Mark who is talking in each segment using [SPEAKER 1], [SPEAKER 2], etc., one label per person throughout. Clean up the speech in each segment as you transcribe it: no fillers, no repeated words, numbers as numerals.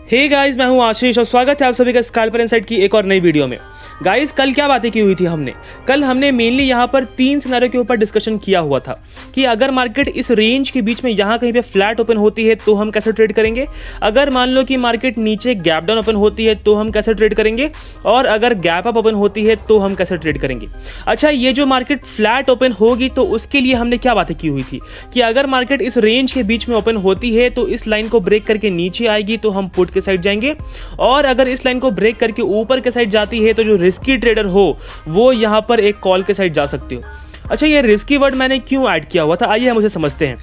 [SPEAKER 1] Hey guys, मैं हूं आशीष और स्वागत है आप सभी का स्कैल्पर इनसाइट की एक और नई वीडियो में। गाइस, कल क्या बातें की हुई थी हमने मेनली यहाँ पर 3 सिनेरियो के ऊपर डिस्कशन किया हुआ था कि अगर मार्केट इस रेंज के बीच में यहाँ कहीं पे फ्लैट ओपन होती है तो हम कैसे ट्रेड करेंगे, अगर मान लो कि मार्केट नीचे गैप डाउन ओपन होती है तो हम कैसे ट्रेड करेंगे, और अगर गैप अप ओपन होती है तो हम कैसे ट्रेड करेंगे। अच्छा, ये जो मार्केट फ्लैट ओपन होगी तो उसके लिए हमने क्या बातें की हुई थी कि अगर मार्केट इस रेंज के बीच में ओपन होती है तो इस लाइन को ब्रेक करके नीचे आएगी तो हम पुट के साइड जाएंगे, और अगर इस लाइन को ब्रेक करके ऊपर के साइड जाती है तो जो रिस्की ट्रेडर हो वो यहां पर एक कॉल के साइड जा सकते हो। अच्छा, ये रिस्की वर्ड मैंने क्यों ऐड किया हुआ था, आइए हम उसे समझते हैं।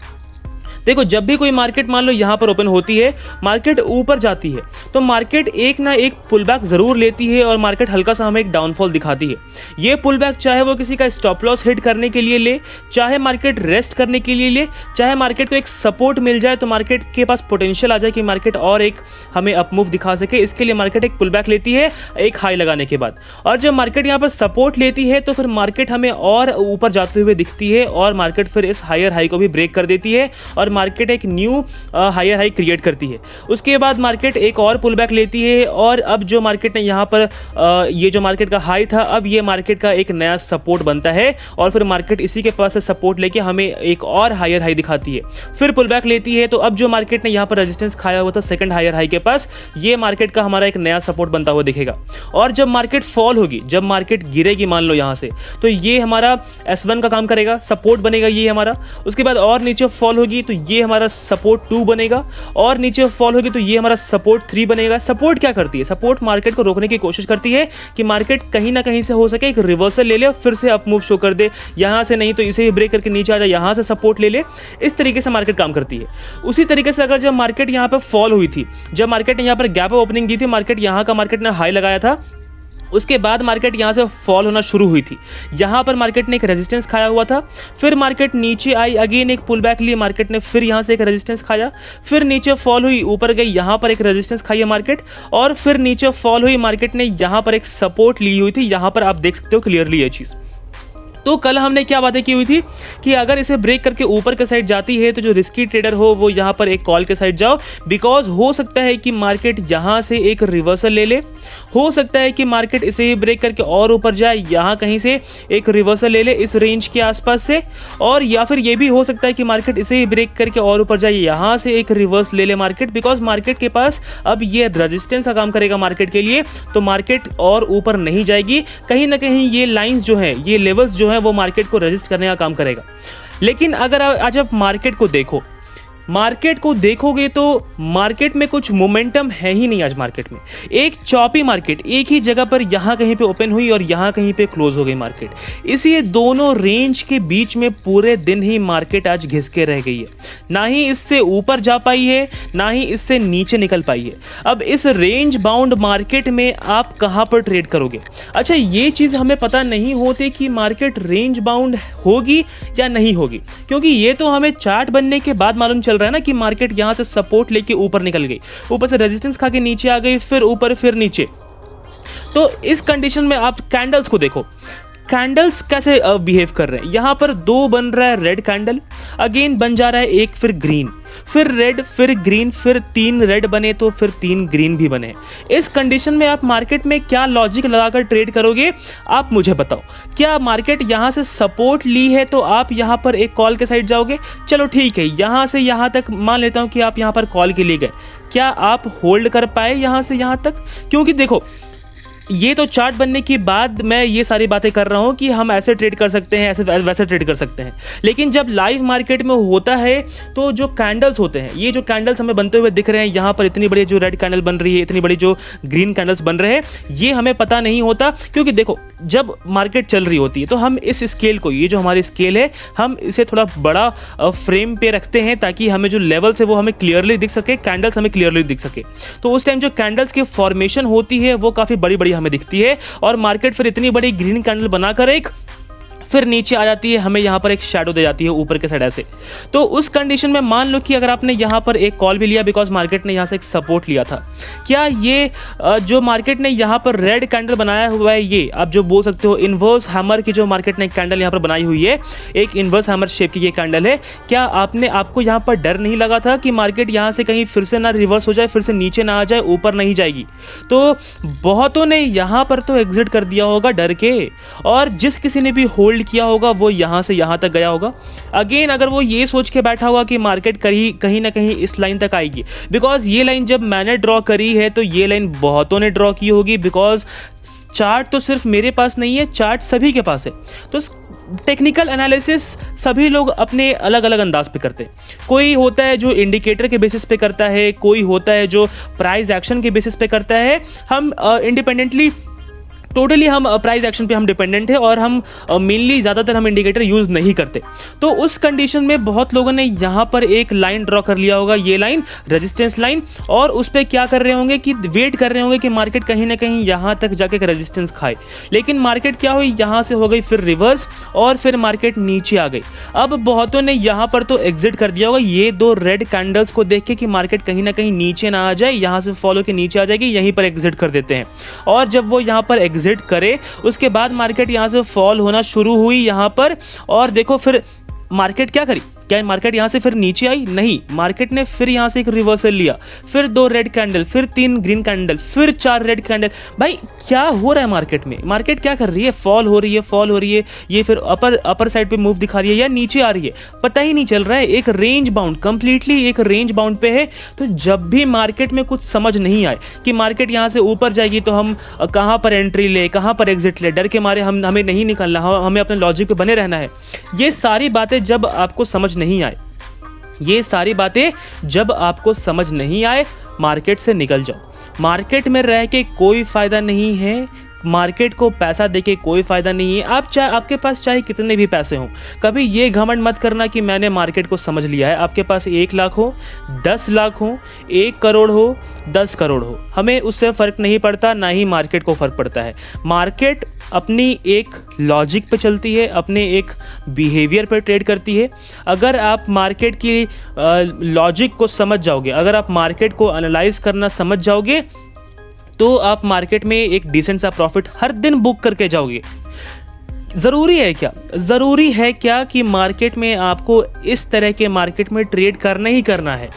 [SPEAKER 1] देखो, जब भी कोई मार्केट मान लो यहाँ पर ओपन होती है, मार्केट ऊपर जाती है तो मार्केट एक ना एक पुल बैक ज़रूर लेती है और मार्केट हल्का सा हमें एक डाउनफॉल दिखाती है। ये पुल बैक चाहे वो किसी का स्टॉप लॉस हिट करने के लिए ले, चाहे मार्केट रेस्ट करने के लिए ले, चाहे मार्केट को एक सपोर्ट मिल जाए तो मार्केट के पास पोटेंशियल आ जाए कि मार्केट और एक हमें अप मूव दिखा सके, इसके लिए मार्केट एक पुल बैक लेती है एक हाई लगाने के बाद। और जब मार्केट यहाँ पर सपोर्ट लेती है तो फिर मार्केट हमें और ऊपर जाते हुए दिखती है और मार्केट फिर इस हायर हाई को भी ब्रेक कर देती है और मार्केट एक न्यू हायर हाई क्रिएट करती है। उसके बाद मार्केट एक और पुल बैक लेती है और अब जो मार्केट ने यहाँ पर ये जो मार्केट का हाई था, अब ये मार्केट का एक नया सपोर्ट बनता है और फिर मार्केट इसी के पास से सपोर्ट लेके हमें एक और हायर हाई दिखाती है, फिर पुल बैक लेती है। तो अब जो मार्केट ने यहाँ पर रेजिस्टेंस खाया हुआ था सेकंड हायर हाई के पास, ये मार्केट का हमारा एक नया सपोर्ट बनता हुआ दिखेगा। और जब मार्केट फॉल होगी, जब मार्केट गिरेगी मान लो यहाँ से, तो ये हमारा S1 का काम करेगा, सपोर्ट बनेगा ये हमारा। उसके बाद और नीचे फॉल होगी तो ये हमारा सपोर्ट 2 बनेगा, और नीचे फॉल होगी तो ये हमारा सपोर्ट 3 बनेगा। सपोर्ट क्या करती है? सपोर्ट मार्केट को रोकने की कोशिश करती है कि मार्केट कहीं ना कहीं से हो सके एक रिवर्सल ले ले और फिर से अप मूव शो कर दे, यहां से नहीं तो इसे ब्रेक करके नीचे आ जाए, यहां से सपोर्ट ले ले। इस तरीके से मार्केट काम करती है। उसी तरीके से अगर जब मार्केट यहां पर फॉल हुई थी, जब मार्केट ने यहां पर गैप ओपनिंग दी थी, मार्केट यहां का मार्केट ने हाई लगाया था, उसके बाद मार्केट यहाँ से फॉल होना शुरू हुई थी, यहाँ पर मार्केट ने एक रेजिस्टेंस खाया हुआ था, फिर मार्केट नीचे आई, अगेन एक पुल बैक ली मार्केट ने, फिर यहाँ से एक रेजिस्टेंस खाया, फिर नीचे फॉल हुई, ऊपर गई, यहाँ पर एक रेजिस्टेंस खाई है मार्केट, और फिर नीचे फॉल हुई, मार्केट ने यहाँ पर एक सपोर्ट ली हुई थी। यहाँ पर आप देख सकते हो क्लियरली ये चीज़। तो कल हमने क्या बातें की हुई थी कि अगर इसे ब्रेक करके ऊपर के साइड जाती है तो जो रिस्की ट्रेडर हो वो यहाँ पर एक कॉल के साइड जाओ, बिकॉज हो सकता है कि मार्केट यहाँ से एक रिवर्सल ले ले, हो सकता है कि मार्केट इसे ही ब्रेक करके और ऊपर जाए, यहाँ कहीं से एक रिवर्सल ले ले इस रेंज के आसपास से, और या फिर ये भी हो सकता है कि मार्केट इसे ही ब्रेक करके और ऊपर जाए, यहाँ से एक रिवर्स ले ले मार्केट, बिकॉज मार्केट के पास अब ये रेजिस्टेंस का काम करेगा मार्केट के लिए, तो मार्केट और ऊपर नहीं जाएगी। कहीं ना कहीं ये लाइंस जो है, ये लेवल्स जो है वो मार्केट को रेजिस्ट करने का काम करेगा। लेकिन अगर आज आप मार्केट को देखोगे तो मार्केट में कुछ मोमेंटम है ही नहीं। आज मार्केट में एक चॉपी मार्केट एक ही जगह पर यहाँ कहीं पे ओपन हुई और यहाँ कहीं पे क्लोज हो गई मार्केट, इसलिए दोनों रेंज के बीच में पूरे दिन ही मार्केट आज घिस के रह गई है, ना ही इससे ऊपर जा पाई है ना ही इससे नीचे निकल पाई है। अब इस रेंज बाउंड मार्केट में आप कहाँ पर ट्रेड करोगे? अच्छा, ये चीज़ हमें पता नहीं होती कि मार्केट रेंज बाउंड होगी या नहीं होगी, क्योंकि ये तो हमें चार्ट बनने के बाद मालूम चल रहा है ना कि मार्केट यहां से सपोर्ट लेके ऊपर निकल गई, ऊपर से रेजिस्टेंस खा के नीचे आ गई, फिर ऊपर फिर नीचे। तो इस कंडीशन में आप कैंडल्स को देखो, कैंडल्स कैसे बिहेव कर रहे हैं। यहां पर 2 बन रहा है रेड कैंडल, अगेन बन जा रहा है एक, फिर ग्रीन, फिर रेड, फिर ग्रीन, फिर 3 रेड बने तो फिर 3 ग्रीन भी बने। इस कंडीशन में आप मार्केट में क्या लॉजिक लगाकर ट्रेड करोगे? आप मुझे बताओ। क्या मार्केट यहां से सपोर्ट ली है तो आप यहां पर एक कॉल के साइड जाओगे? चलो ठीक है, यहां से यहां तक मान लेता हूं कि आप यहां पर कॉल के लिए गए, क्या आप होल्ड कर पाए यहां से यहां तक? क्योंकि देखो, ये तो चार्ट बनने के बाद मैं ये सारी बातें कर रहा हूँ कि हम ऐसे ट्रेड कर सकते हैं, ऐसे वैसे ट्रेड कर सकते हैं, लेकिन जब लाइव मार्केट में होता है तो जो कैंडल्स होते हैं, ये जो कैंडल्स हमें बनते हुए दिख रहे हैं, यहाँ पर इतनी बड़ी जो रेड कैंडल बन रही है, इतनी बड़ी जो ग्रीन कैंडल्स बन रहे हैं, ये हमें पता नहीं होता। क्योंकि देखो, जब मार्केट चल रही होती है तो हम इस स्केल को, ये जो हमारी स्केल है, हम इसे थोड़ा बड़ा फ्रेम पे रखते हैं ताकि हमें जो लेवल्स है वो हमें क्लियरली दिख सके, कैंडल्स हमें क्लियरली दिख सके। तो उस टाइम जो कैंडल्स की फॉर्मेशन होती है वो काफ़ी बड़ी बड़ी हमें दिखती है, और मार्केट फिर इतनी बड़ी ग्रीन कैंडल बनाकर एक फिर नीचे आ जाती है, हमें यहाँ पर एक शैडो दे जाती है ऊपर के साइड ऐसे। तो उस कंडीशन में मान लो कि अगर आपने यहाँ पर एक कॉल भी लिया बिकॉज मार्केट ने यहाँ से एक सपोर्ट लिया था, क्या ये जो मार्केट ने यहाँ पर रेड कैंडल बनाया हुआ है, ये आप जो बोल सकते हो इन्वर्स हैमर की जो मार्केट ने कैंडल यहाँ पर बनाई हुई है, एक इन्वर्स हैमर शेप की ये कैंडल है, क्या आपको यहाँ पर डर नहीं लगा था कि मार्केट यहाँ से कहीं फिर से ना रिवर्स हो जाए, फिर से नीचे ना आ जाए, ऊपर नहीं जाएगी? तो बहुतों ने यहाँ पर तो एग्जिट कर दिया होगा डर के, और जिस किसी ने भी होल्ड किया होगा वो यहाँ से यहाँ तक गया होगा। अगेन अगर वो ये सोच के बैठा होगा कि मार्केट कहीं ना कहीं इस लाइन तक आएगी, बिकॉज ये लाइन जब मैंने ड्रॉ करी है तो ये लाइन बहुतों ने ड्रॉ की होगी, बिकॉज चार्ट तो सिर्फ मेरे पास नहीं है, चार्ट सभी के पास है। तो टेक्निकल एनालिसिस सभी लोग अपने अलग अलग अंदाज पे करते हैं। कोई होता है जो इंडिकेटर के बेसिस पे करता है, कोई होता है जो प्राइस एक्शन के बेसिस पे करता है। हम इंडिपेंडेंटली टोटली हम प्राइस एक्शन पे हम डिपेंडेंट है, और हम मेनली ज़्यादातर हम इंडिकेटर यूज़ नहीं करते। तो उस कंडीशन में बहुत लोगों ने यहाँ पर एक लाइन ड्रॉ कर लिया होगा, ये लाइन रेजिस्टेंस लाइन, और उस पर क्या कर रहे होंगे कि वेट कर रहे होंगे कि मार्केट कहीं ना कहीं यहाँ तक जाके एक रेजिस्टेंस खाए। लेकिन मार्केट क्या हुई, यहाँ से हो गई फिर रिवर्स, और फिर मार्केट नीचे आ गई। अब बहुतों ने यहाँ पर तो एग्जिट कर दिया होगा ये दो रेड कैंडल्स को देख के कि मार्केट कहीं ना कहीं नीचे ना आ जाए, यहाँ से फॉलो के नीचे आ जाएगी, यहीं पर एग्जिट कर देते हैं। और जब वो यहाँ पर एग्जिट करे उसके बाद मार्केट यहां से फॉल होना शुरू हुई यहां पर, और देखो फिर मार्केट क्या करी, क्या मार्केट यहां से फिर नीचे आई? नहीं, मार्केट ने फिर यहां से एक रिवर्सल लिया, फिर 2 रेड कैंडल, फिर 3 ग्रीन कैंडल, फिर 4 रेड कैंडल। भाई क्या हो रहा है मार्केट में? मार्केट क्या कर रही है? फॉल हो रही है, फॉल हो रही है, ये फिर अपर साइड पे मूव दिखा रही है या नीचे आ रही है, पता ही नहीं चल रहा है। एक रेंज बाउंड, कंप्लीटली एक रेंज बाउंड पे है। तो जब भी मार्केट में कुछ समझ नहीं आए कि मार्केट यहां से ऊपर जाएगी तो हम कहां पर एंट्री ले, कहां पर एग्जिट ले, डर के मारे हमें नहीं निकलना, हमें अपने लॉजिक पे बने रहना है, ये सारी बातें जब आपको समझ नहीं आए, ये सारी बातें जब आपको समझ नहीं आए, मार्केट से निकल जाओ। मार्केट में रह के कोई फायदा नहीं है, मार्केट को पैसा देके कोई फ़ायदा नहीं है। आपके पास चाहे कितने भी पैसे हों, कभी ये घमंड मत करना कि मैंने मार्केट को समझ लिया है। आपके पास 1 लाख हो, 10 लाख हो, 1 करोड़ हो, 10 करोड़ हो, हमें उससे फ़र्क नहीं पड़ता, ना ही मार्केट को फ़र्क पड़ता है। मार्केट अपनी एक लॉजिक पे चलती है, अपने एक बिहेवियर पे ट्रेड करती है। अगर आप मार्केट की लॉजिक को समझ जाओगे, अगर आप मार्केट को एनालाइज करना समझ जाओगे, तो आप मार्केट में एक डिसेंट सा प्रॉफिट हर दिन बुक करके जाओगे। ज़रूरी है क्या कि मार्केट में आपको इस तरह के मार्केट में ट्रेड करना ही करना है?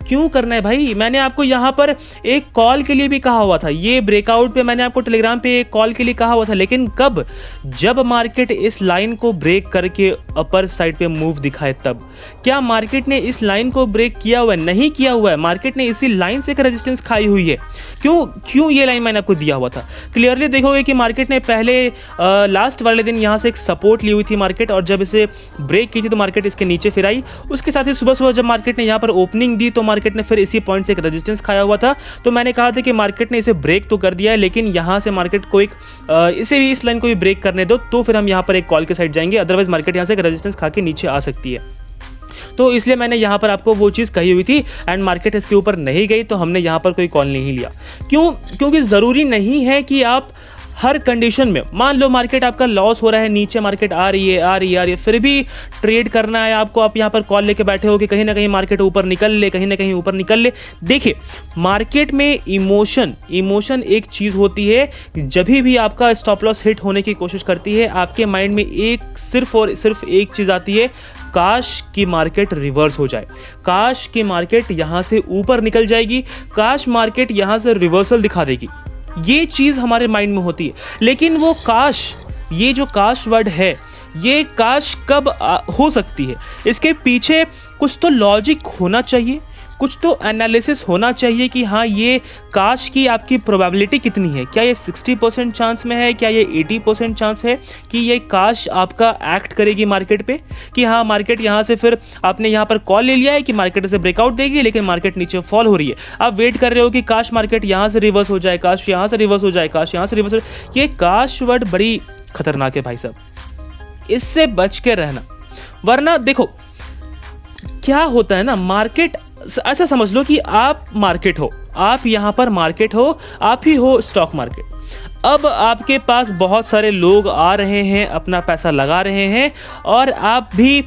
[SPEAKER 1] क्यों करना है भाई? मैंने आपको यहाँ पर एक कॉल के लिए भी कहा हुआ था, ये ब्रेकआउट पे मैंने आपको टेलीग्राम पे एक कॉल के लिए कहा हुआ था, लेकिन कब? जब मार्केट इस लाइन को ब्रेक करके अपर साइड पे मूव दिखाए तब। क्या मार्केट ने इस लाइन को ब्रेक किया हुआ है? नहीं किया हुआ है। मार्केट ने इसी लाइन से एक रेजिस्टेंस खाई हुई है। क्यों ये लाइन मैंने आपको दिया हुआ था? क्लियरली देखोगे कि मार्केट ने पहले लास्ट वाले दिन यहाँ से एक सपोर्ट ली हुई थी मार्केट, और जब इसे ब्रेक की थी तो मार्केट इसके नीचे फिर आई। उसके साथ ही सुबह जब मार्केट ने यहाँ पर ओपनिंग दी तो मार्केट ने फिर इसी पॉइंट से एक रेजिस्टेंस खाया हुआ था। तो मैंने कहा था कि मार्केट ने इसे ब्रेक तो कर दिया है, लेकिन यहाँ से मार्केट को इसे भी, इस लाइन को भी ब्रेक करने दो, तो फिर हम यहाँ पर एक कॉल के साइड जाएंगे, अदरवाइज मार्केट यहाँ से एक रेजिस्टेंस खा के नीचे आ सकती है। तो इसलिए मैंने यहाँ पर आपको वो चीज़ कही हुई थी, एंड मार्केट इसके ऊपर नहीं गई तो हमने यहाँ पर कोई कॉल नहीं लिया। क्योंकि ज़रूरी नहीं है कि आप हर कंडीशन में, मान लो मार्केट आपका लॉस हो रहा है, नीचे मार्केट आ रही है, फिर भी ट्रेड करना है आपको, आप यहाँ पर कॉल लेके बैठे हो कि कहीं ना कहीं मार्केट ऊपर निकल ले, कहीं ना कहीं ऊपर निकल ले। देखिए, मार्केट में इमोशन एक चीज़ होती है। जब भी आपका स्टॉप लॉस हिट होने की कोशिश करती है, आपके माइंड में सिर्फ और सिर्फ एक चीज़ आती है, काश की मार्केट रिवर्स हो जाए, काश की मार्केट यहाँ से ऊपर निकल जाएगी, काश मार्केट यहाँ से रिवर्सल दिखा देगी। ये चीज़ हमारे माइंड में होती है। लेकिन वो काश, ये जो काश वर्ड है, ये काश कब हो सकती है? इसके पीछे कुछ तो लॉजिक होना चाहिए, कुछ तो एनालिसिस होना चाहिए कि हाँ, ये काश की आपकी प्रोबेबिलिटी कितनी है। क्या ये 60% चांस में है? क्या ये 80% चांस है कि ये काश आपका एक्ट करेगी मार्केट पे, कि हाँ मार्केट यहाँ से, फिर आपने यहाँ पर कॉल ले लिया है कि मार्केट से ब्रेकआउट देगी, लेकिन मार्केट नीचे फॉल हो रही है। आप वेट कर रहे हो कि काश मार्केट यहाँ से रिवर्स हो जाए, काश यहाँ से रिवर्स हो जाए, काश यहाँ से रिवर्स हो जाए। ये काश वर्ड बड़ी खतरनाक है भाई साहब, इससे बच के रहना। वरना देखो क्या होता है ना, मार्केट, ऐसा समझ लो कि आप मार्केट हो, आप यहाँ पर मार्केट हो, आप ही हो स्टॉक मार्केट। अब आपके पास बहुत सारे लोग आ रहे हैं, अपना पैसा लगा रहे हैं और आप भी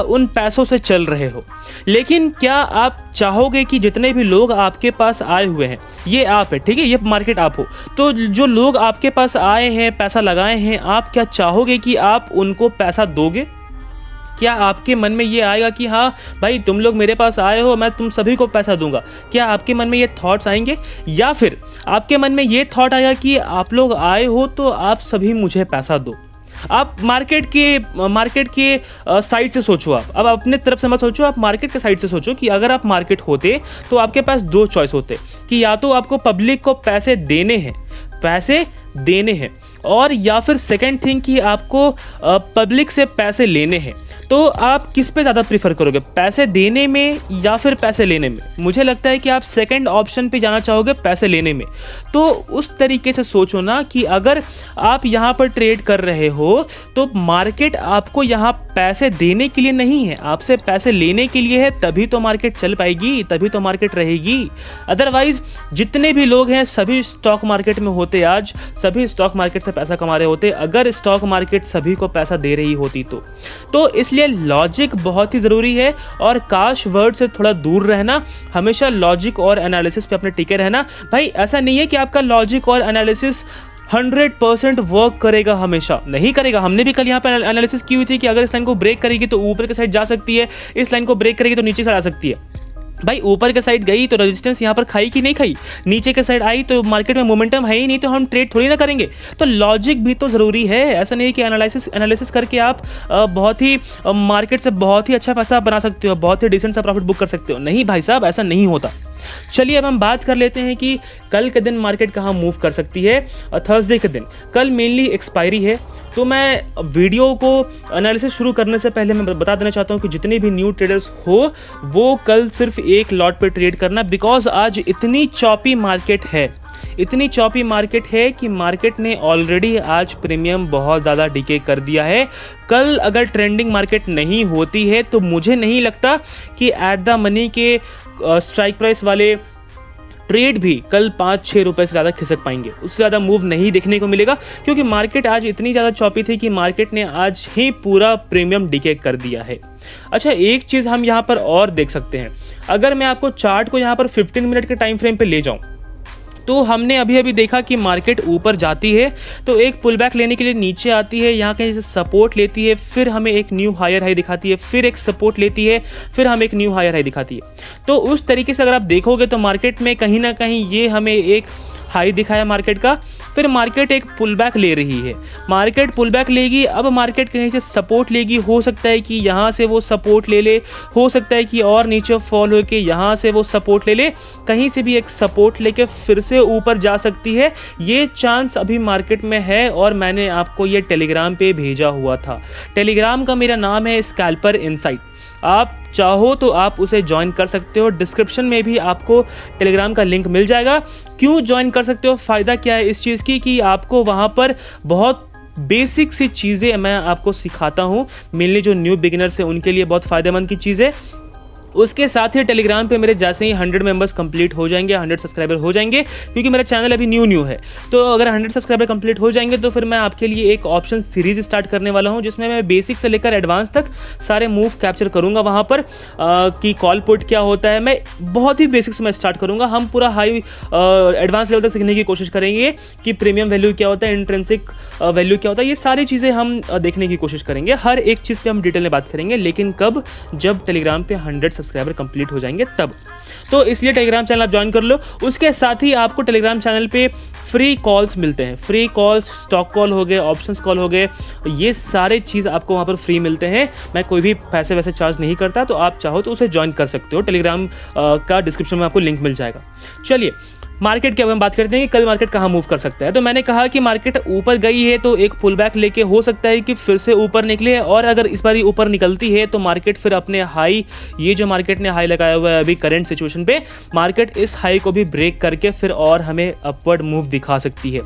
[SPEAKER 1] उन पैसों से चल रहे हो। लेकिन क्या आप चाहोगे कि जितने भी लोग आपके पास आए हुए हैं, ये आप है, ठीक है, ये मार्केट आप हो, तो जो लोग आपके पास आए हैं, पैसा लगाए हैं, आप क्या चाहोगे कि आप उनको पैसा दोगे? क्या आपके मन में ये आएगा कि हाँ भाई तुम लोग मेरे पास आए हो, मैं तुम सभी को पैसा दूंगा? क्या आपके मन में ये थॉट्स आएंगे? या फिर आपके मन में ये थॉट आएगा कि आप लोग आए हो तो आप सभी मुझे पैसा दो? आप मार्केट के साइड से सोचो। आप अब अपने तरफ से मत सोचो, आप मार्केट के साइड से सोचो कि अगर आप मार्केट होते तो आपके पास दो चॉइस होते कि या तो आपको पब्लिक को पैसे देने हैं और या फिर सेकंड थिंग कि आपको पब्लिक से पैसे लेने हैं। तो आप किस पे ज़्यादा प्रीफर करोगे, पैसे देने में या फिर पैसे लेने में? मुझे लगता है कि आप सेकंड ऑप्शन पे जाना चाहोगे, पैसे लेने में। तो उस तरीके से सोचो ना कि अगर आप यहाँ पर ट्रेड कर रहे हो तो मार्केट आपको यहाँ पैसे देने के लिए नहीं है, आपसे पैसे लेने के लिए है, तभी तो मार्केट चल पाएगी, तभी तो मार्केट रहेगी। अदरवाइज जितने भी लोग हैं सभी स्टॉक मार्केट में होते, आज सभी स्टॉक मार्केट से पैसा कमा रहे होते अगर स्टॉक मार्केट सभी को पैसा दे रही होती तो इसलिए लॉजिक बहुत ही ज़रूरी है और काश वर्ड से थोड़ा दूर रहना, हमेशा लॉजिक और एनालिसिस पे अपने टिके रहना। भाई ऐसा नहीं है कि आपका लॉजिक और एनालिसिस 100% वर्क करेगा, हमेशा नहीं करेगा। हमने भी कल यहाँ पर एनालिसिस की हुई थी कि अगर इस लाइन को ब्रेक करेगी तो ऊपर के साइड जा सकती है, इस लाइन को ब्रेक करेगी तो नीचे साइड आ सकती है। भाई ऊपर के साइड गई तो रेजिस्टेंस यहाँ पर खाई कि नहीं खाई, नीचे के साइड आई तो मार्केट में मोमेंटम है ही नहीं, तो हम ट्रेड थोड़ी ना करेंगे। तो लॉजिक भी तो ज़रूरी है। ऐसा नहीं है कि एनालिसिस करके आप बहुत ही मार्केट से बहुत ही अच्छा पैसा बना सकते हो, बहुत ही डिसेंट सा प्रॉफिट बुक कर सकते हो। नहीं भाई साहब, ऐसा नहीं होता। चलिए अब हम बात कर लेते हैं कि कल के दिन मार्केट कहाँ मूव कर सकती है। थर्सडे के दिन, कल मेनली एक्सपायरी है, तो मैं वीडियो को एनालिसिस शुरू करने से पहले मैं बता देना चाहता हूँ कि जितने भी न्यू ट्रेडर्स हो वो कल सिर्फ एक लॉट पे ट्रेड करना, बिकॉज आज इतनी चॉपी मार्केट है कि मार्केट ने ऑलरेडी आज प्रीमियम बहुत ज़्यादा डिके कर दिया है। कल अगर ट्रेंडिंग मार्केट नहीं होती है तो मुझे नहीं लगता कि एट द मनी के स्ट्राइक प्राइस वाले ट्रेड भी कल 5-6 रुपए से ज़्यादा खिसक पाएंगे, उससे ज़्यादा मूव नहीं देखने को मिलेगा, क्योंकि मार्केट आज इतनी ज़्यादा चॉपी थी कि मार्केट ने आज ही पूरा प्रीमियम डिके कर दिया है। अच्छा, एक चीज़ हम यहाँ पर और देख सकते हैं, अगर मैं आपको चार्ट को यहाँ पर 15 मिनट के टाइम फ्रेम पे ले जाऊँ तो हमने अभी देखा कि मार्केट ऊपर जाती है तो एक पुल बैक लेने के लिए नीचे आती है, यहाँ कहीं से सपोर्ट लेती है, फिर हमें एक न्यू हायर हाई दिखाती है, फिर एक सपोर्ट लेती है, फिर हमें एक न्यू हायर हाई दिखाती है। तो उस तरीके से अगर आप देखोगे तो मार्केट में कहीं ना कहीं ये हमें एक हाई दिखाया मार्केट का, फिर मार्केट एक पुल बैक ले रही है, मार्केट पुल बैक लेगी, अब मार्केट कहीं से सपोर्ट लेगी, हो सकता है कि यहाँ से वो सपोर्ट ले ले, हो सकता है कि और नीचे फॉल होके यहाँ से वो सपोर्ट ले ले, कहीं से भी एक सपोर्ट लेके फिर से ऊपर जा सकती है। ये चांस अभी मार्केट में है और मैंने आपको ये टेलीग्राम पे भेजा हुआ था। टेलीग्राम का मेरा नाम है स्कैल्पर इनसाइट, आप चाहो तो आप उसे ज्वाइन कर सकते हो, डिस्क्रिप्शन में भी आपको टेलीग्राम का लिंक मिल जाएगा। क्यों ज्वाइन कर सकते हो, फ़ायदा क्या है इस चीज़ की कि आपको वहाँ पर बहुत बेसिक सी चीज़ें मैं आपको सिखाता हूँ, मेनली जो न्यू बिगिनर्स हैं उनके लिए बहुत फ़ायदेमंद की चीज़ है। उसके साथ ही टेलीग्राम पे मेरे जैसे ही 100 मेंबर्स कंप्लीट हो जाएंगे, 100 सब्सक्राइबर हो जाएंगे, क्योंकि मेरा चैनल अभी न्यू है, तो अगर 100 सब्सक्राइबर कंप्लीट हो जाएंगे तो फिर मैं आपके लिए एक ऑप्शन सीरीज स्टार्ट करने वाला हूं, जिसमें मैं बेसिक से लेकर एडवांस तक सारे मूव कैप्चर करूंगा वहां पर कि कॉल पुट क्या होता है, मैं बहुत ही बेसिक से मैं स्टार्ट करूंगा। हम पूरा हाई एडवांस लेवल तक सीखने की कोशिश करेंगे कि प्रीमियम वैल्यू क्या होता है, इंट्रिंसिक वैल्यू क्या होता है, ये सारी चीज़ें हम देखने की कोशिश करेंगे। हर एक चीज़ पे हम डिटेल में बात करेंगे, लेकिन कब, जब टेलीग्राम पे 100 सब्सक्राइबर कंप्लीट हो जाएंगे तब। तो इसलिए टेलीग्राम चैनल आप ज्वाइन कर लो। उसके साथ ही आपको टेलीग्राम चैनल पे फ्री कॉल्स मिलते हैं, फ्री कॉल्स, स्टॉक कॉल हो गए, ऑप्शंस कॉल हो गए, ये सारे चीज़ आपको वहाँ पर फ्री मिलते हैं। मैं कोई भी पैसे वैसे चार्ज नहीं करता, तो आप चाहो तो उसे ज्वाइन कर सकते हो। टेलीग्राम का डिस्क्रिप्शन में आपको लिंक मिल जाएगा। चलिए मार्केट की अब हम बात करते हैं कि कल मार्केट कहाँ मूव कर सकता है। तो मैंने कहा कि मार्केट ऊपर गई है तो एक पुल बैक लेके हो सकता है कि फिर से ऊपर निकले, और अगर इस बार ऊपर निकलती है तो मार्केट फिर अपने हाई, ये जो मार्केट ने हाई लगाया हुआ है अभी करंट सिचुएशन पे, मार्केट इस हाई को भी ब्रेक करके फिर और हमें अपवर्ड मूव दिखा सकती है।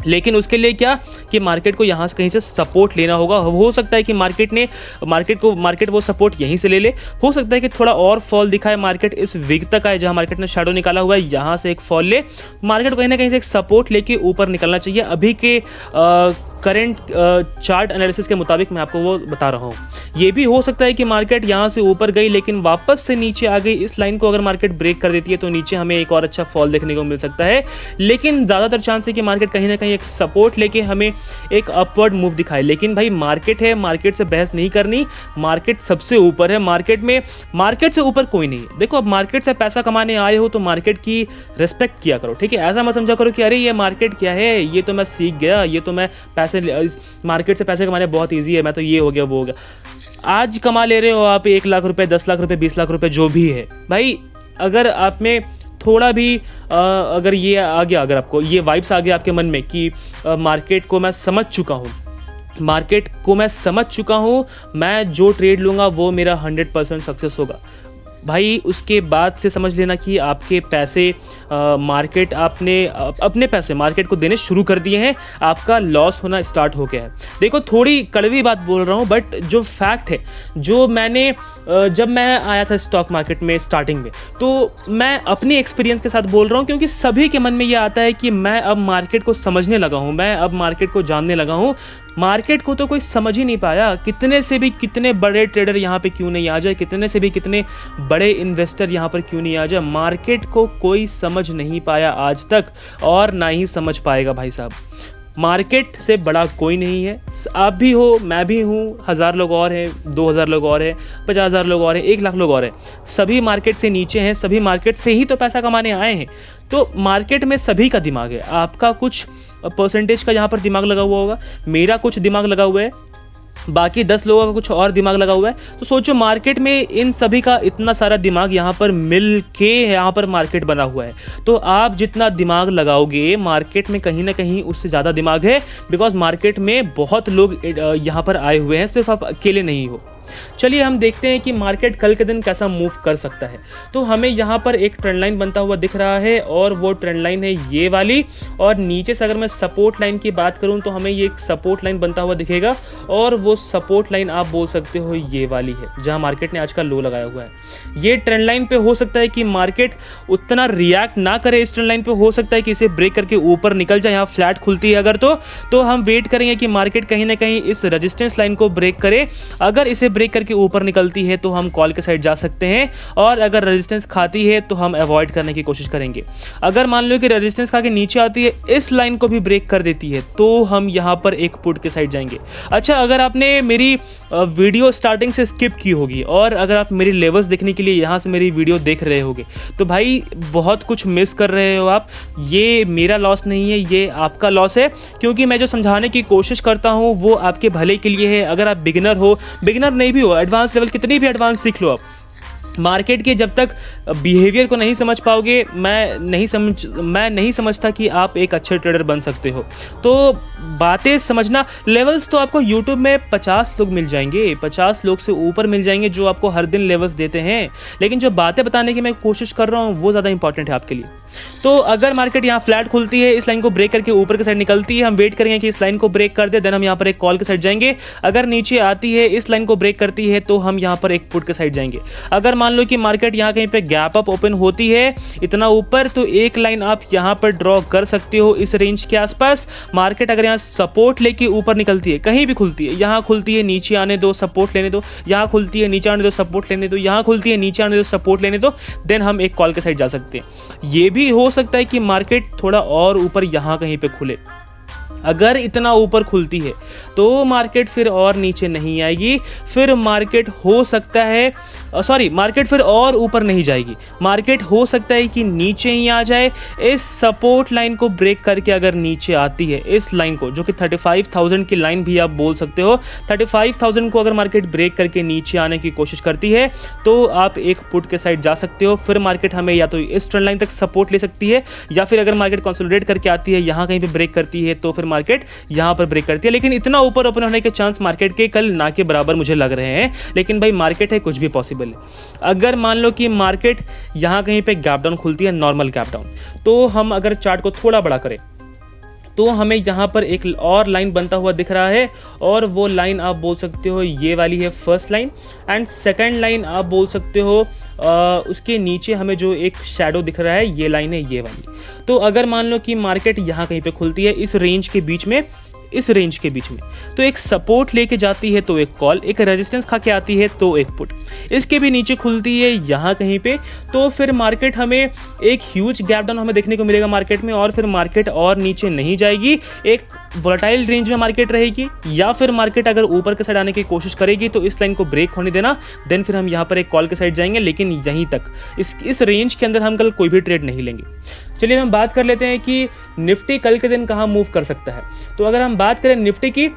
[SPEAKER 1] लेकिन उसके लिए क्या कि मार्केट को यहाँ से कहीं से सपोर्ट लेना होगा। हो सकता है कि मार्केट वो सपोर्ट यहीं से ले ले, हो सकता है कि थोड़ा और फॉल दिखाए, मार्केट इस वीक तक आए जहाँ मार्केट ने शैडो निकाला हुआ है, यहाँ से एक फॉल ले, मार्केट को कहीं ना कहीं से एक सपोर्ट लेके ऊपर निकलना चाहिए। अभी के करंट चार्ट एनालिसिस के मुताबिक मैं आपको वो बता रहा हूँ। ये भी हो सकता है कि मार्केट यहाँ से ऊपर गई लेकिन वापस से नीचे आ गई। इस लाइन को अगर मार्केट ब्रेक कर देती है तो नीचे हमें एक और अच्छा फॉल देखने को मिल सकता है, लेकिन ज़्यादातर चांस है कि मार्केट कहीं ना कहीं एक सपोर्ट लेके हमें एक अपवर्ड मूव दिखाए। लेकिन भाई मार्केट है, मार्केट से बहस नहीं करनी, मार्केट सबसे ऊपर है, मार्केट से ऊपर कोई नहीं। देखो, अब मार्केट से पैसा कमाने आए हो तो मार्केट की रिस्पेक्ट किया करो, ठीक है। ऐसा मत समझा करो कि अरे ये मार्केट क्या है, ये तो मैं सीख गया, ये तो मैं मार्केट से पैसे कमाने बहुत ईजी है, मैं तो ये हो गया वो हो गया। आज कमा ले रहे हो आप 1 लाख रुपए, 10 लाख रुपए, 20 लाख रुपए, जो भी है भाई, अगर आप में थोड़ा भी अगर ये आ गया, अगर आपको ये वाइब्स आ गया आपके मन में कि मार्केट को मैं समझ चुका हूँ, मैं जो ट्रेड लूँगा वो मेरा 100% सक्सेस होगा, भाई उसके बाद से समझ लेना कि आपके पैसे मार्केट आपने अपने पैसे मार्केट को देने शुरू कर दिए हैं, आपका लॉस होना स्टार्ट हो गया है। देखो, थोड़ी कड़वी बात बोल रहा हूँ, बट जो फैक्ट है, जो मैंने जब मैं आया था स्टॉक मार्केट में स्टार्टिंग में, तो मैं अपनी एक्सपीरियंस के साथ बोल रहा हूँ, क्योंकि सभी के मन में ये आता है कि मैं अब मार्केट को समझने लगा हूँ, मैं अब मार्केट को जानने लगा हूँ। मार्केट को तो कोई समझ ही नहीं पाया, कितने बड़े ट्रेडर यहाँ पे क्यों नहीं आ जाए, कितने बड़े इन्वेस्टर यहाँ पर क्यों नहीं आ जाए, मार्केट को कोई समझ नहीं पाया आज तक और ना ही समझ पाएगा। भाई साहब, मार्केट से बड़ा कोई नहीं है। आप भी हो, मैं भी हूँ, 1000 लोग और हैं, 2000 लोग और हैं, 50,000 लोग और हैं, 1 लाख लोग और हैं, सभी मार्केट से नीचे हैं, सभी मार्केट से ही तो पैसा कमाने आए हैं। तो मार्केट में सभी का दिमाग है, आपका कुछ परसेंटेज का यहाँ पर दिमाग लगा हुआ होगा, मेरा कुछ दिमाग लगा हुआ है, बाकी 10 लोगों का कुछ और दिमाग लगा हुआ है। तो सोचो, मार्केट में इन सभी का इतना सारा दिमाग यहाँ पर मिल के यहाँ पर मार्केट बना हुआ है। तो आप जितना दिमाग लगाओगे मार्केट में, कहीं ना कहीं उससे ज़्यादा दिमाग है, बिकॉज मार्केट में बहुत लोग यहाँ पर आए हुए हैं, सिर्फ आप अकेले नहीं हो। चलिए हम देखते हैं कि मार्केट कल के दिन कैसा मूव कर सकता है। तो हमें यहाँ पर एक ट्रेंड लाइन बनता हुआ दिख रहा है और वो ट्रेंड लाइन है ये वाली, और नीचे से अगर मैं सपोर्ट लाइन की बात करूँ तो हमें ये एक सपोर्ट लाइन बनता हुआ दिखेगा, और वो सपोर्ट लाइन आप बोल सकते हो ये वाली है जहाँ मार्केट ने आज का लो लगाया हुआ है। ये ट्रेंड लाइन पे हो सकता है कि मार्केट उतना रिएक्ट ना करे, इस ट्रेंड लाइन पे हो सकता है कि इसे ब्रेक करके ऊपर निकल जाए। यहाँ फ्लैट खुलती है अगर तो हम वेट करेंगे कि मार्केट कहीं ना कहीं इस रेजिस्टेंस लाइन को ब्रेक करे। अगर इसे ब्रेक करके ऊपर निकलती है तो हम कॉल के साइड जा सकते हैं, और अगर रेजिस्टेंस खाती है तो हम अवॉइड करने की कोशिश करेंगे। अगर मान लो कि रेजिस्टेंस खा के नीचे आती है, इस लाइन को भी ब्रेक कर देती है, तो हम यहाँ पर एक पुट के साइड जाएंगे। अच्छा, अगर आपने मेरी वीडियो स्टार्टिंग से स्किप की होगी और अगर आप मेरी लेवल्स देखने के लिए यहाँ से मेरी वीडियो देख रहे होगे, तो भाई बहुत कुछ मिस कर रहे हो आप। ये मेरा लॉस नहीं है, ये आपका लॉस है, क्योंकि मैं जो समझाने की कोशिश करता हूँ वो आपके भले के लिए है। अगर आप बिगिनर नहीं भी हो, एडवांस लेवल कितनी भी एडवांस सीख लो आप, मार्केट के जब तक बिहेवियर को नहीं समझ पाओगे, मैं नहीं समझता कि आप एक अच्छे ट्रेडर बन सकते हो। तो बातें समझना, लेवल्स तो आपको YouTube में 50 लोग मिल जाएंगे, 50 लोग से ऊपर मिल जाएंगे जो आपको हर दिन लेवल्स देते हैं, लेकिन जो बातें बताने की मैं कोशिश कर रहा हूँ वो ज़्यादा इंपॉर्टेंट है आपके लिए। तो अगर मार्केट यहाँ फ्लैट खुलती है, इस लाइन को ब्रेक करके ऊपर की साइड निकलती है, हम वेट करेंगे कि इस लाइन को ब्रेक कर दे, देन हम यहाँ पर एक कॉल के साइड जाएंगे। अगर नीचे आती है, इस लाइन को ब्रेक करती है, तो हम यहाँ पर एक पुट के साइड जाएंगे। अगर मान लो कि मार्केट यहाँ कहीं पे गैप अप ओपन होती है इतना ऊपर, तो एक लाइन आप यहाँ पर ड्रॉ कर सकते हो इस रेंज के आसपास। मार्केट अगर यहाँ सपोर्ट लेके ऊपर निकलती है, कहीं भी खुलती है, यहाँ खुलती है नीचे आने दो, सपोर्ट लेने दो, यहाँ खुलती है नीचे आने दो, सपोर्ट लेने दो, यहाँ खुलती है नीचे आने दो, सपोर्ट लेने दो, देन हम एक कॉल के साइड जा सकते हैं। ये भी हो सकता है कि मार्केट थोड़ा और ऊपर यहाँ कहीं पे खुले। अगर इतना ऊपर खुलती है तो मार्केट फिर और नीचे नहीं आएगी, फिर मार्केट हो सकता है मार्केट फिर और ऊपर नहीं जाएगी, मार्केट हो सकता है कि नीचे ही आ जाए। इस सपोर्ट लाइन को ब्रेक करके अगर नीचे आती है, इस लाइन को जो कि 35,000 की लाइन भी आप बोल सकते हो, 35,000 को अगर मार्केट ब्रेक करके नीचे आने की कोशिश करती है तो आप एक पुट के साइड जा सकते हो। फिर मार्केट हमें या तो इस ट्रेंड लाइन तक सपोर्ट ले सकती है, या फिर अगर मार्केट कंसोलिडेट करके आती है, यहाँ कहीं पे ब्रेक करती है, तो फिर मार्केट यहाँ पर ब्रेक करती है। लेकिन इतना ऊपर ओपन होने के चांस मार्केट के कल ना के बराबर मुझे लग रहे हैं, लेकिन भाई मार्केट है, कुछ भी पॉसिबल है। अगर मान लो कि मार्केट यहाँ कहीं पे गैप डाउन खुलती है, नॉर्मल गैप डाउन, तो हम अगर चार्ट को थोड़ा बड़ा करें तो हमें यहाँ पर एक और लाइन बनता हुआ दिख रहा है, और वो लाइन आप बोल सकते हो ये वाली है first line, and second line आप बोल सकते हो उसके नीचे हमें जो एक शैडो दिख रहा है ये लाइन है ये वाली। तो अगर मान लो कि मार्केट यहाँ कहीं पे खुलती है इस रेंज के बीच में, इस रेंज के बीच में, तो एक सपोर्ट लेके जाती है तो एक कॉल, एक रेजिस्टेंस खा के आती है तो एक पुट, इसके भी नीचे खुलती है यहाँ कहीं पे, तो फिर मार्केट हमें एक ह्यूज गैप डाउन हमें देखने को मिलेगा मार्केट में, और फिर मार्केट और नीचे नहीं जाएगी, एक वोलेटाइल रेंज में मार्केट रहेगी, या फिर मार्केट अगर ऊपर के साइड आने की कोशिश करेगी तो इस लाइन को ब्रेक होने देना, देन फिर हम यहाँ पर एक कॉल के साइड जाएंगे, लेकिन यहीं तक इस रेंज के अंदर हम कल कोई भी ट्रेड नहीं लेंगे। चलिए हम बात कर लेते हैं कि निफ्टी कल के दिन कहाँ मूव कर सकता है। तो अगर हम बात करें निफ्टी की,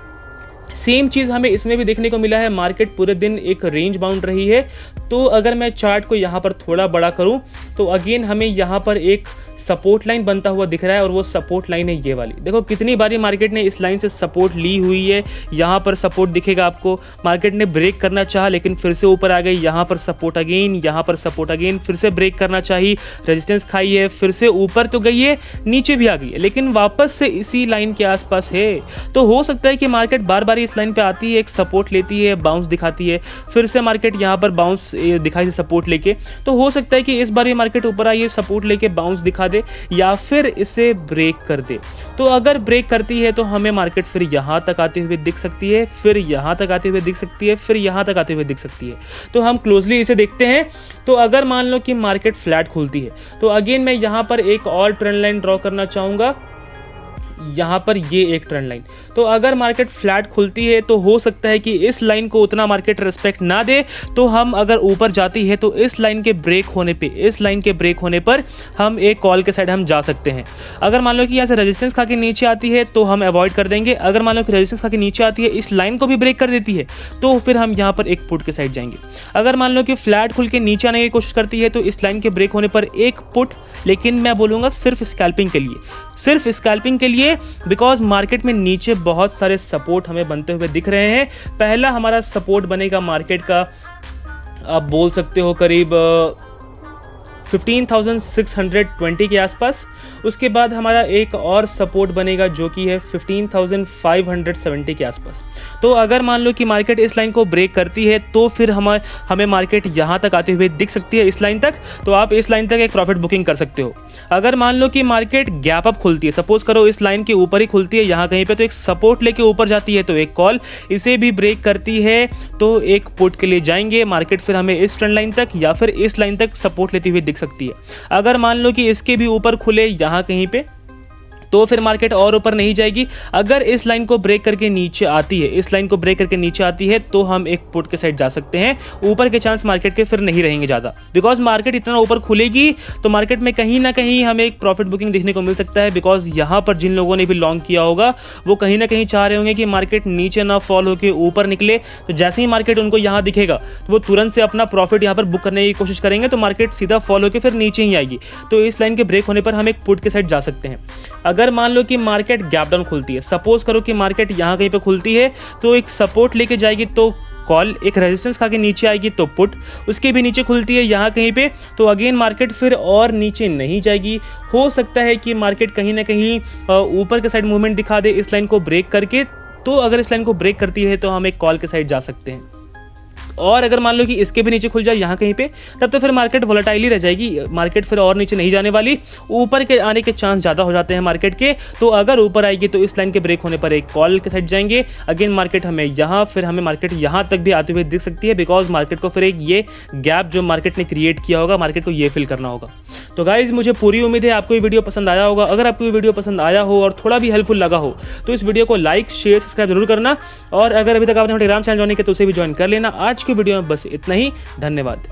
[SPEAKER 1] सेम चीज़ हमें इसमें भी देखने को मिला है, मार्केट पूरे दिन एक रेंज बाउंड रही है। तो अगर मैं चार्ट को यहाँ पर थोड़ा बड़ा करूँ तो अगेन हमें यहाँ पर एक सपोर्ट लाइन बनता हुआ दिख रहा है, और वो सपोर्ट लाइन है ये वाली। देखो कितनी बारी मार्केट ने इस लाइन से सपोर्ट ली हुई है, यहाँ पर सपोर्ट दिखेगा आपको, मार्केट ने ब्रेक करना चाहा लेकिन फिर से ऊपर आ गई, यहाँ पर सपोर्ट अगेन, यहाँ पर सपोर्ट अगेन, फिर से ब्रेक करना चाहिए, रेजिस्टेंस खाई है, फिर से ऊपर तो गई है, नीचे भी आ गई है, लेकिन वापस से इसी लाइन के आसपास है। तो हो सकता है कि मार्केट बार बार इस लाइन पे आती है, एक सपोर्ट लेती है, बाउंस दिखाती है, फिर से मार्केट यहाँ पर बाउंस दिखाई सपोर्ट लेके, तो हो सकता है कि इस बार ये मार्केट ऊपर आई है, सपोर्ट लेके बाउंस दिखा दे या फिर इसे ब्रेक कर दे। तो अगर ब्रेक करती है तो हमें मार्केट फिर यहाँ तक आते हुए दिख सकती है, फिर यहाँ तक आते हुए दिख सकती है, फिर यहाँ तक आते हुए दिख सकती है। तो हम क्लोजली इसे देखते हैं। तो अगर मान लो कि मार्केट फ्लैट खुलती है तो अगेन मैं यहाँ पर एक और ट्रेंड लाइन ड्रॉ करना चाहूँगा, यहाँ पर ये एक ट्रेंड लाइन। तो अगर मार्केट फ्लैट खुलती है तो हो सकता है कि इस लाइन को उतना मार्केट रिस्पेक्ट ना दे, तो हम अगर ऊपर जाती है तो इस लाइन के ब्रेक होने पे, इस लाइन के ब्रेक होने पर हम एक कॉल के साइड हम जा सकते हैं। अगर मान लो कि यहाँ से रेजिस्टेंस खा के नीचे आती है तो हम अवॉइड कर देंगे, अगर मान लो कि रेजिस्टेंस खा के नीचे आती है, इस लाइन को भी ब्रेक कर देती है, तो फिर हम यहाँ पर एक पुट के साइड जाएंगे। अगर मान लो कि फ्लैट खुल के नीचे आने की कोशिश करती है तो इस लाइन के ब्रेक होने पर एक पुट, लेकिन मैं बोलूँगा सिर्फ स्कैल्पिंग के लिए, सिर्फ स्कैल्पिंग के लिए, बिकॉज मार्केट में नीचे बहुत सारे सपोर्ट हमें बनते हुए दिख रहे हैं। पहला हमारा सपोर्ट बनेगा मार्केट का, आप बोल सकते हो करीब 15,620 के आसपास। उसके बाद हमारा एक और सपोर्ट बनेगा जो कि है 15,570 के आसपास। तो अगर मान लो कि मार्केट इस लाइन को ब्रेक करती है तो फिर हमें मार्केट यहाँ तक आते हुए दिख सकती है, इस लाइन तक। तो आप इस लाइन तक एक प्रॉफिट बुकिंग कर सकते हो। अगर मान लो कि मार्केट गैप अप खुलती है, सपोज करो इस लाइन के ऊपर ही खुलती है यहाँ कहीं पे, तो एक सपोर्ट लेके ऊपर जाती है तो एक कॉल, इसे भी ब्रेक करती है तो एक पुट के लिए जाएंगे। मार्केट फिर हमें इस ट्रेंड लाइन तक या फिर इस लाइन तक सपोर्ट लेती हुई दिख सकती है। अगर मान लो कि इसके भी ऊपर खुले यहाँ कहीं पे, तो फिर मार्केट और ऊपर नहीं जाएगी। अगर इस लाइन को ब्रेक करके नीचे आती है, इस लाइन को ब्रेक करके नीचे आती है, तो हम एक पुट के साइड जा सकते हैं। ऊपर के चांस मार्केट के फिर नहीं रहेंगे ज़्यादा, बिकॉज मार्केट इतना ऊपर खुलेगी तो मार्केट में कहीं ना कहीं हमें एक प्रॉफिट बुकिंग देखने को मिल सकता है। बिकॉज यहाँ पर जिन लोगों ने भी लॉन्ग किया होगा वो कहीं ना कहीं चाह रहे होंगे कि मार्केट नीचे ना फॉल होकर ऊपर निकले, तो जैसे ही मार्केट उनको यहाँ दिखेगा तो वो तुरंत से अपना प्रॉफिट यहाँ पर बुक करने की कोशिश करेंगे, तो मार्केट सीधा फॉल होकर फिर नीचे ही आएगी। तो इस लाइन के ब्रेक होने पर हम एक पुट के साइड जा सकते हैं। अगर मान लो कि मार्केट गैप डाउन खुलती है, सपोज करो कि मार्केट यहाँ कहीं पे खुलती है, तो एक सपोर्ट लेके जाएगी तो कॉल, एक रेजिस्टेंस खा के नीचे आएगी तो पुट, उसके भी नीचे खुलती है यहाँ कहीं पे, तो अगेन मार्केट फिर और नीचे नहीं जाएगी। हो सकता है कि मार्केट कहीं ना कहीं ऊपर के साइड मूवमेंट दिखा दे इस लाइन को ब्रेक करके, तो अगर इस लाइन को ब्रेक करती है तो हम एक कॉल के साइड जा सकते हैं। और अगर मान लो कि इसके भी नीचे खुल जाए यहाँ कहीं पे, तब तो फिर मार्केट वोलेटाइल ही रह जाएगी, मार्केट फिर और नीचे नहीं जाने वाली, ऊपर के आने के चांस ज़्यादा हो जाते हैं मार्केट के। तो अगर ऊपर आएगी तो इस लाइन के ब्रेक होने पर एक कॉल के साइड जाएंगे। अगेन मार्केट हमें यहाँ, फिर हमें मार्केट यहाँ तक भी आते हुए दिख सकती है, बिकॉज मार्केट को फिर एक ये गैप जो मार्केट ने क्रिएट किया होगा, मार्केट को ये फिल करना होगा। तो गाइज मुझे पूरी उम्मीद है आपको ये वीडियो पसंद आया होगा। अगर आपको ये वीडियो पसंद आया हो और थोड़ा भी हेल्पफुल लगा हो तो इस वीडियो को लाइक, शेयर, सब्सक्राइब जरूर करना। और अगर अभी तक आपने टेलीग्राम चैनल ज्वाइन किया तो उसे भी ज्वाइन कर लेना। आज की वीडियो में बस इतना ही, धन्यवाद।